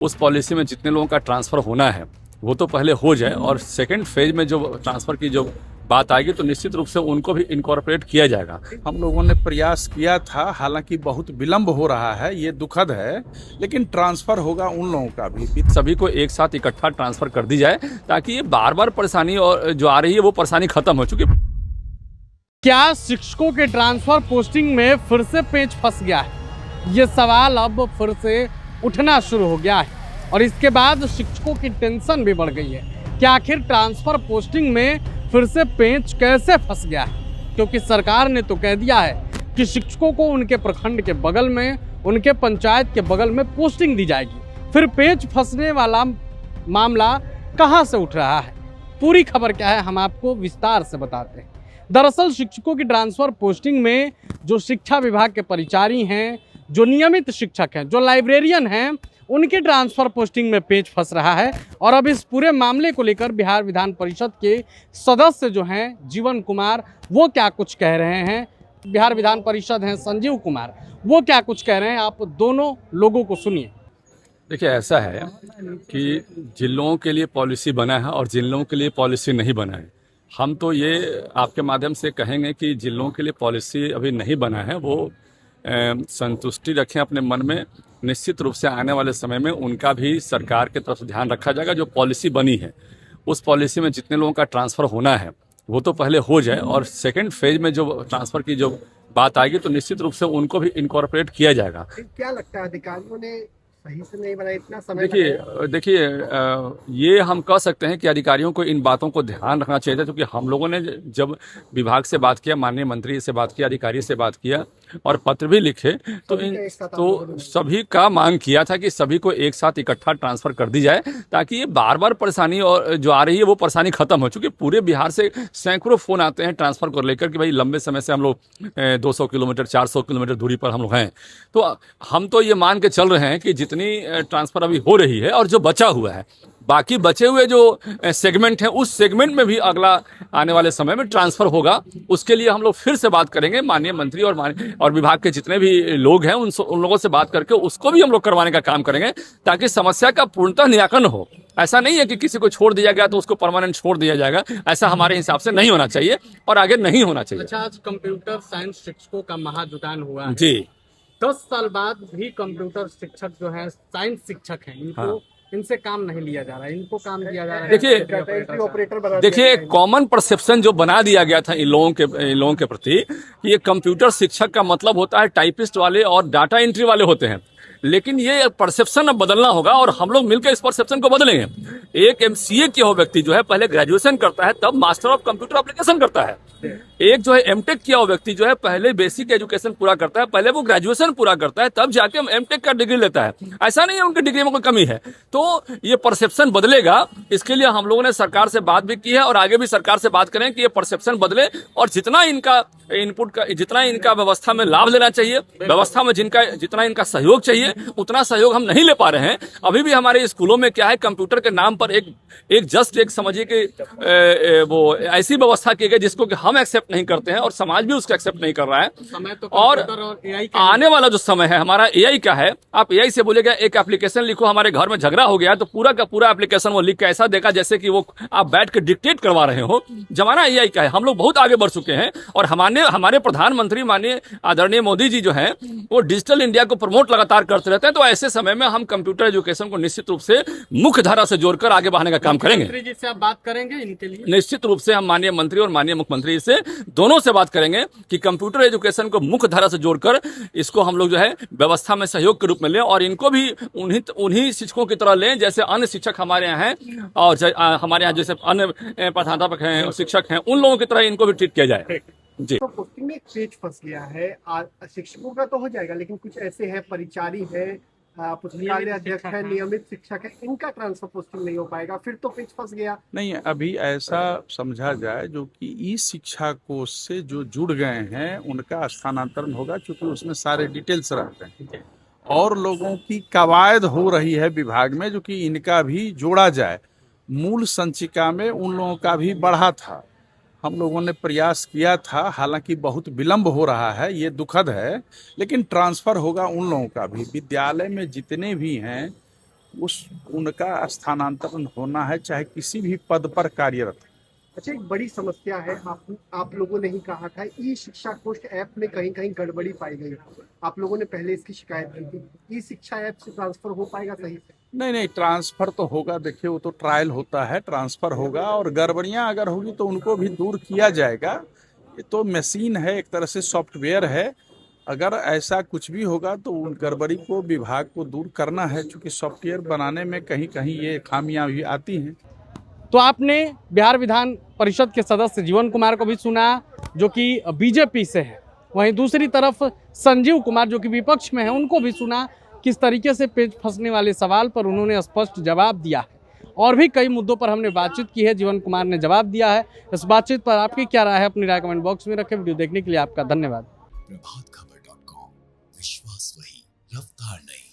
उस पॉलिसी में जितने लोगों का ट्रांसफ़र होना है वो तो पहले हो जाए, और सेकंड फेज में जो ट्रांसफ़र की जो बात आएगी तो निश्चित रूप से उनको भी इनकॉर्पोरेट किया जाएगा। हम लोगों ने प्रयास किया था, हालांकि बहुत विलंब हो रहा है, ये दुखद है, लेकिन ट्रांसफर होगा उन लोगों का भी। सभी को एक साथ इकट्ठा ट्रांसफ़र कर दी जाए ताकि ये बार बार परेशानी और जो आ रही है वो परेशानी खत्म हो चुकी। क्या शिक्षकों के ट्रांसफर पोस्टिंग में फिर से पेच फंस गया है? ये सवाल अब फिर से उठना शुरू हो गया है और इसके बाद शिक्षकों की टेंशन भी बढ़ गई है कि आखिर ट्रांसफर पोस्टिंग में फिर से पेच कैसे फंस गया है, क्योंकि सरकार ने तो कह दिया है कि शिक्षकों को उनके प्रखंड के बगल में, उनके पंचायत के बगल में पोस्टिंग दी जाएगी। फिर पेच फंसने वाला मामला कहां से उठ रहा है, पूरी खबर क्या है, हम आपको विस्तार से बताते हैं। दरअसल शिक्षकों की ट्रांसफर पोस्टिंग में जो शिक्षा विभाग के परिचारी हैं, जो नियमित शिक्षक हैं, जो लाइब्रेरियन हैं, उनके ट्रांसफर पोस्टिंग में पेच फंस रहा है। और अब इस पूरे मामले को लेकर बिहार विधान परिषद के सदस्य जो हैं जीवन कुमार, वो क्या कुछ कह रहे हैं। बिहार विधान परिषद हैं संजीव कुमार, वो क्या कुछ कह रहे हैं, आप दोनों लोगों को सुनिए। देखिए, ऐसा है कि जिन लोगों के लिए पॉलिसी बना है और जिन लोगों के लिए पॉलिसी नहीं बना है, हम तो ये आपके माध्यम से कहेंगे कि जिन लोगों के लिए पॉलिसी अभी नहीं बना है वो संतुष्टि रखें अपने मन में। निश्चित रूप से आने वाले समय में उनका भी सरकार की तरफ से ध्यान रखा जाएगा। जो पॉलिसी बनी है उस पॉलिसी में जितने लोगों का ट्रांसफ़र होना है वो तो पहले हो जाए, और सेकंड फेज में जो ट्रांसफ़र की जो बात आएगी तो निश्चित रूप से उनको भी इनकॉर्पोरेट किया जाएगा। क्या लगता है अधिकारियों ने सही से नहीं बनाया, इतना समय लगाया? देखिए, ये हम कह सकते हैं कि अधिकारियों को इन बातों को ध्यान रखना चाहिए था, क्योंकि हम लोगों ने जब विभाग से बात किया, माननीय मंत्री से बात किया, अधिकारी से बात किया और पत्र भी लिखे तो सभी का मांग किया था कि सभी को एक साथ इकट्ठा ट्रांसफ़र कर दी जाए ताकि ये बार बार परेशानी और जो आ रही है वो परेशानी खत्म हो। चूँकि पूरे बिहार से सैकड़ों फ़ोन आते हैं ट्रांसफ़र को लेकर कि भाई लंबे समय से हम लोग 200 किलोमीटर 400 किलोमीटर दूरी पर हम लोग हैं, तो हम तो ये मान के चल रहे हैं कि जितनी ट्रांसफ़र अभी हो रही है और जो बचा हुआ है, बाकी बचे हुए जो सेगमेंट हैं उस सेगमेंट में भी अगला आने वाले समय में ट्रांसफ़र होगा। उसके लिए हम लोग फिर से बात करेंगे, माननीय मंत्री और विभाग के जितने भी लोग हैं उन लोगों से बात करके उसको भी हम लोग करवाने का काम करेंगे ताकि समस्या का पूर्णतः निराकरण हो। ऐसा नहीं है कि किसी को छोड़ दिया गया तो उसको परमानेंट छोड़ दिया जाएगा, ऐसा हमारे हिसाब से नहीं होना चाहिए और आगे नहीं होना चाहिए। अच्छा, आज कंप्यूटर साइंस शिक्षकों का महाजुटान हुआ है जी। 10 साल बाद भी कंप्यूटर शिक्षक जो है, साइंस शिक्षक हैं, इनको इनसे काम नहीं लिया जा रहा है, इनको काम दिया जा रहा है। देखिए कॉमन परसेप्शन जो बना दिया गया था इन लोगों के प्रति, ये कंप्यूटर शिक्षक का मतलब होता है टाइपिस्ट वाले और डाटा एंट्री वाले होते हैं, लेकिन ये परसेप्शन अब बदलना होगा और हम लोग मिलकर इस परसेप्शन को बदलेंगे। एक एमसीए किया हुआ व्यक्ति जो है पहले ग्रेजुएशन करता है, तब मास्टर ऑफ कंप्यूटर एप्लीकेशन करता है। एक जो है एमटेक किया हुआ व्यक्ति जो है पहले बेसिक एजुकेशन पूरा करता है, पहले वो ग्रेजुएशन पूरा करता है, तब जाके एमटेक का डिग्री लेता है। ऐसा नहीं है उनकी डिग्री में कोई कमी है, तो ये परसेप्शन बदलेगा। इसके लिए हम लोगों ने सरकार से बात भी की है और आगे भी सरकार से बात करें कि ये परसेप्शन बदले और जितना इनका इनपुट का, जितना इनका व्यवस्था में लाभ लेना चाहिए, व्यवस्था में जितना इनका सहयोग चाहिए उतना सहयोग हम नहीं ले पा रहे हैं। अभी भी हमारे स्कूलों में क्या है, कंप्यूटर के नाम पर एक समझिए कि वो ऐसी व्यवस्था की गई जिसको कि हम एक्सेप्ट नहीं करते हैं और समाज भी उसको एक्सेप्ट नहीं कर रहा है। और आने वाला जो समय है हमारा एआई का है, आप एआई से बोलेगा एक एप्लीकेशन लिखो, हमारे घर में झगड़ा हो गया तो पूरा का पूरा एप्लीकेशन वो लिख के ऐसा देगा जैसे कि वो आप बैठ के डिक्टेट करवा रहे हो। जमाना एआई का है, हम लोग बहुत आगे बढ़ चुके हैं और हमारे प्रधानमंत्री माननीय आदरणीय मोदी जी जो है वो डिजिटल इंडिया को प्रमोट लगातार करते रहते हैं। तो ऐसे समय में हम कंप्यूटर एजुकेशन को निश्चित रूप से मुख्य धारा से जोड़कर आगे बढ़ाने का काम करेंगे। मंत्री जी से आप बात करेंगे इनके लिए? निश्चित रूप से हम माननीय मंत्री और माननीय मुख्यमंत्री से दोनों से बात करेंगे कि कंप्यूटर एजुकेशन को मुख्य धारा से जोड़कर इसको हम लोग जो है व्यवस्था में सहयोग के रूप में लें और इनको भी उन्हीं शिक्षकों की तरह लें जैसे अन्य शिक्षक हमारे यहाँ हैं और हमारे यहाँ जैसे अन्य प्रधानाध्यापक हैं, शिक्षक हैं, उन लोगों की तरह इनको भी ट्रीट किया जाए। जी। तो पोस्टिंग में एक पेच फंस गया है, शिक्षकों का तो हो जाएगा, लेकिन कुछ ऐसे हैं, परिचारी है, पुस्तकालय अध्यक्ष है, नियमित शिक्षक है, इनका ट्रांसफर पोस्टिंग नहीं हो पाएगा, फिर तो पेच फंस गया। नहीं, अभी ऐसा समझा जाए जो कि ई शिक्षा कोष से जो जुड़ गए हैं उनका स्थानांतरण होगा, क्योंकि उसमें सारे डिटेल्स रहते हैं और लोगों की कवायद हो रही है विभाग में जो कि इनका भी जोड़ा जाए। मूल संचिका में उन लोगों का भी बढ़ा था, हम लोगों ने प्रयास किया था, हालांकि बहुत विलंब हो रहा है, ये दुखद है, लेकिन ट्रांसफर होगा उन लोगों का भी। विद्यालय में जितने भी हैं उनका स्थानांतरण होना है, चाहे किसी भी पद पर कार्यरत है। अच्छा, एक बड़ी समस्या है, आप लोगों ने ही कहा था, ई शिक्षा कोश ऐप में कहीं कहीं गड़बड़ी पाई गई। आप लोगों ने पहले इसकी शिकायत की थी। ई शिक्षा ऐप से ट्रांसफर हो पाएगा सही से? नहीं, ट्रांसफर तो होगा। देखिए, वो तो ट्रायल होता है, ट्रांसफर होगा, और गड़बड़ियां अगर होगी तो उनको भी दूर किया जाएगा। ये तो मशीन है, एक तरह से सॉफ्टवेयर है। अगर ऐसा कुछ भी होगा तो उन गड़बड़ी को विभाग को दूर करना है, क्योंकि सॉफ्टवेयर बनाने में कहीं कहीं ये खामियां भी आती हैं। तो आपने बिहार विधान परिषद के सदस्य जीवन कुमार को भी सुना, जो कि बीजेपी से है। वहीं दूसरी तरफ संजीव कुमार, जो कि विपक्ष में है, उनको भी सुना। किस तरीके से पेच फंसने वाले सवाल पर उन्होंने स्पष्ट जवाब दिया है। और भी कई मुद्दों पर हमने बातचीत की है, जीवन कुमार ने जवाब दिया है। इस बातचीत पर आपकी क्या राय है, अपनी राय कमेंट बॉक्स में रखें। वीडियो देखने के लिए आपका धन्यवाद। प्रभातखबर.com, विश्वास वही, रफ्तार नहीं।